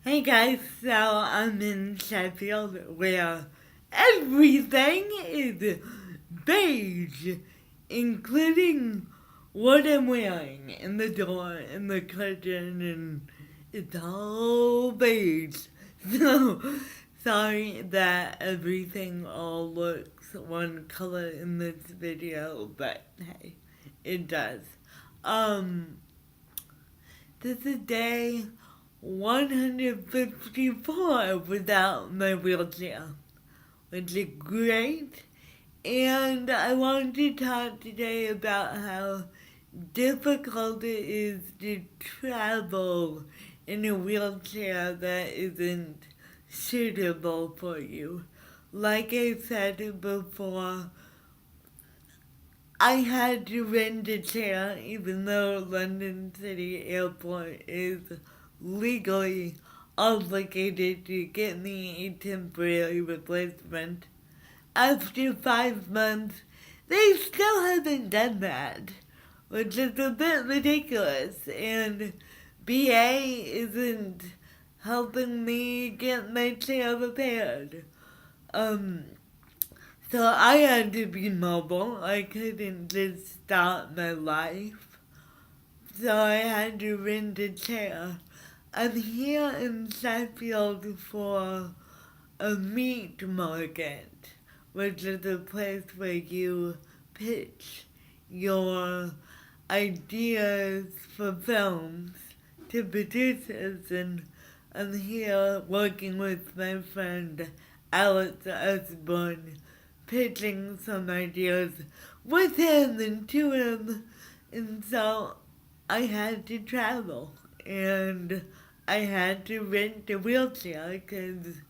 Hey guys, so I'm in Sheffield where everything is beige, including what I'm wearing in the door and the curtain, and it's all beige. So sorry that everything all looks one color in this video, but hey, it does. Um, this is day 154 without my wheelchair, which is great. And I wanted to talk today about how difficult it is to travel in a wheelchair that isn't suitable for you. Like I said before, I had to rent a chair even though London City Airport is legally obligated to get me a temporary replacement. After 5 months, they still haven't done that, which is a bit ridiculous, and BA isn't helping me get my chair repaired. Um, so I had to be mobile. I couldn't just start my life. So I had to rent a chair. I'm here in Sheffield for a meat market, which is a place where you pitch your ideas for films to producers, and I'm here working with my friend Alex Osborne, pitching some ideas with him and to him, and so I had to travel, and I had to rent a wheelchair because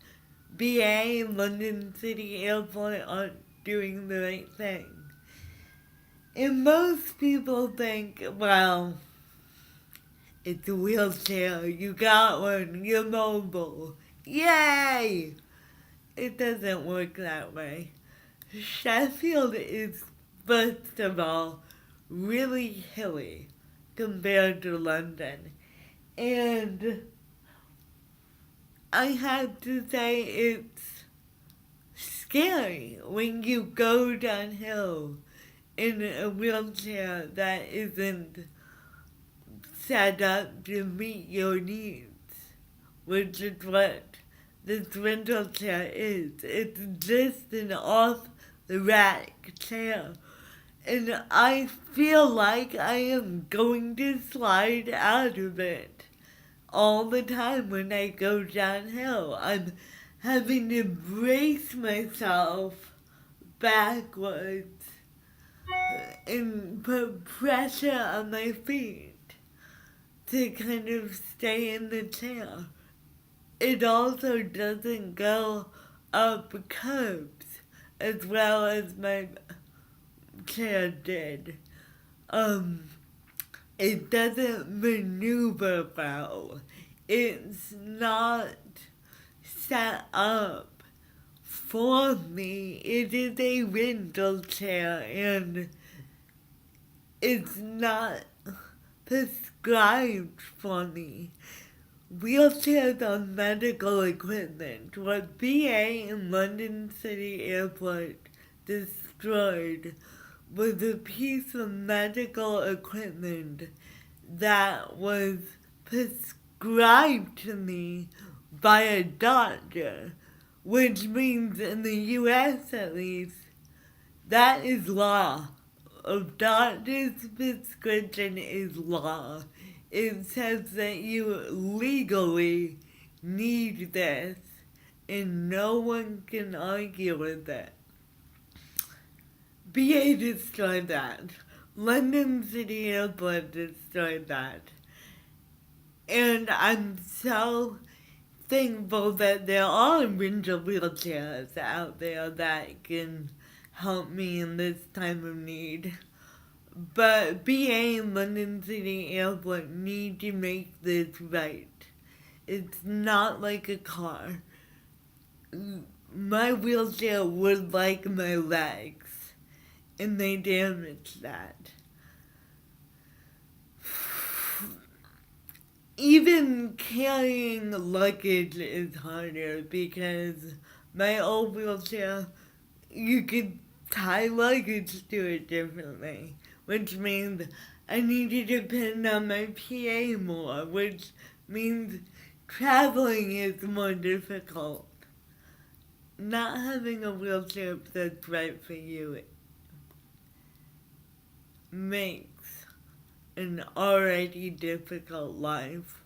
BA and London City Airport aren't doing the right thing. And most people think, well, it's a wheelchair, you got one, you're mobile. Yay! It doesn't work that way. Sheffield is, first of all, really hilly compared to London. And I have to say it's scary when you go downhill in a wheelchair that isn't set up to meet your needs, which is what this rental chair is. It's just an off the rack chair. And I feel like I am going to slide out of it all the time when I go downhill. I'm having to brace myself backwards and put pressure on my feet to kind of stay in the chair. It also doesn't go up curbs as well as my chair did. It doesn't maneuver well. It's not set up for me. It is a rental chair and it's not prescribed for me. Wheelchairs are medical equipment. What BA in London City Airport destroyed was a piece of medical equipment that was prescribed to me by a doctor, which means in the US at least, that is law. A doctor's prescription is law. It says that you legally need this, and no one can argue with it. BA destroyed that. London City Airport destroyed that. And I'm so thankful that there are rental wheelchairs out there that can help me in this time of need. But BA and London City Airport need to make this right. It's not like a car. My wheelchair would like my legs, and they damaged that. even carrying luggage is harder because my old wheelchair, you could tie luggage to it differently, which means I need to depend on my PA more, which means traveling is more difficult. Not having a wheelchair that's right for you makes an already difficult life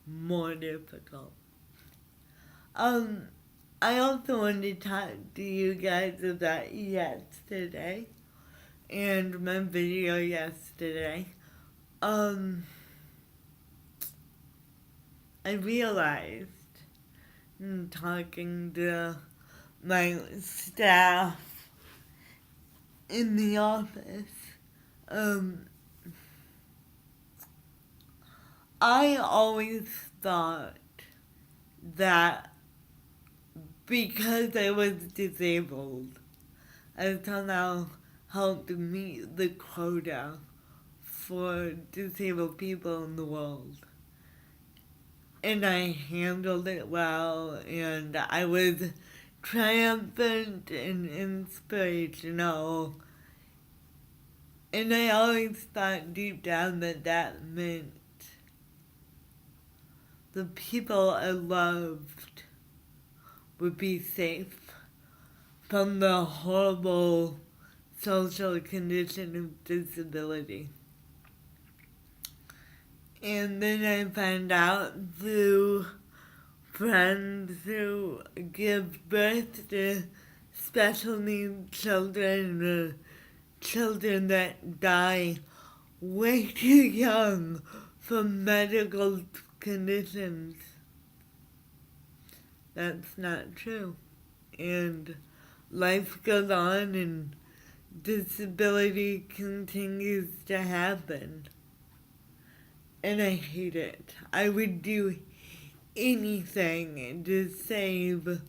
more difficult. I also wanted to talk to you guys about yesterday and my video yesterday. I realized in talking to my staff in the office, I always thought that because I was disabled, I somehow helped meet the quota for disabled people in the world. And I handled it well, and I was triumphant and inspirational. And I always thought deep down that that meant the people I loved would be safe from the horrible social condition of disability. And then I found out through friends who give birth to special needs children or children that die way too young from medical conditions. That's not true. And life goes on and disability continues to happen. And I hate it. I would do anything to save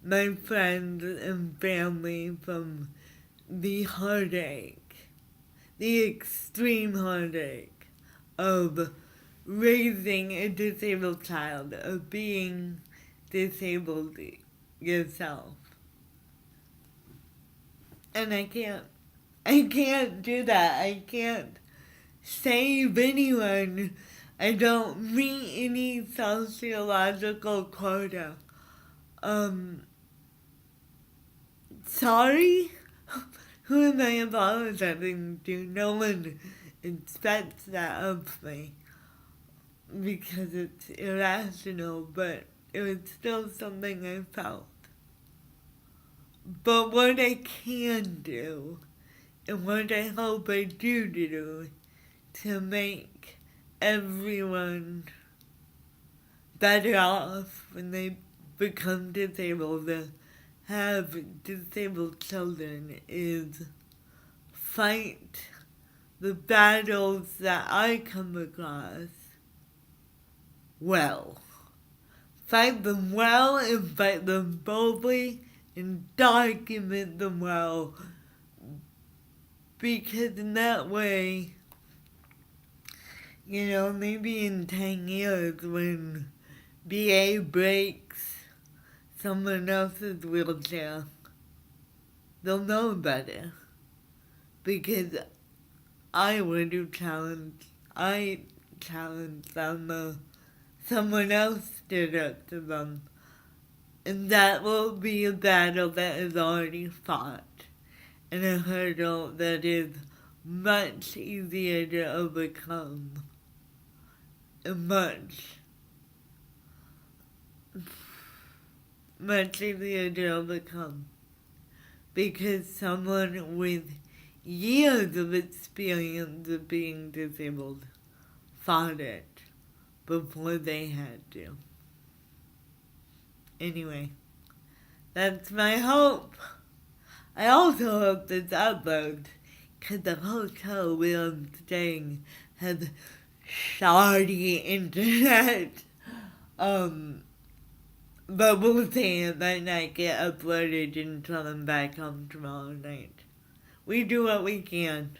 my friends and family from the heartache, the extreme heartache of raising a disabled child, of being disabled yourself. And I can't do that. I can't save anyone. I don't meet any sociological quota. Sorry? Who am I apologizing to? No one expects that of me because it's irrational, but it was still something I felt. But what I can do, and what I hope I do to make everyone better off when they become disabled, have disabled children, is fight the battles that I come across well. Fight them well and fight them boldly and document them well. Because in that way, maybe in 10 years when BA breaks someone else's wheelchair, they'll know better. Because I would have challenged them, someone else stood up to them. And that will be a battle that is already fought, and a hurdle that is much easier to overcome, and much easier to overcome, because someone with years of experience of being disabled fought it before they had to. Anyway, that's my hope. I also hope this uploads, because the hotel where I'm staying has shoddy internet. But we'll see, it might not get uploaded until I'm back home tomorrow night. We do what we can.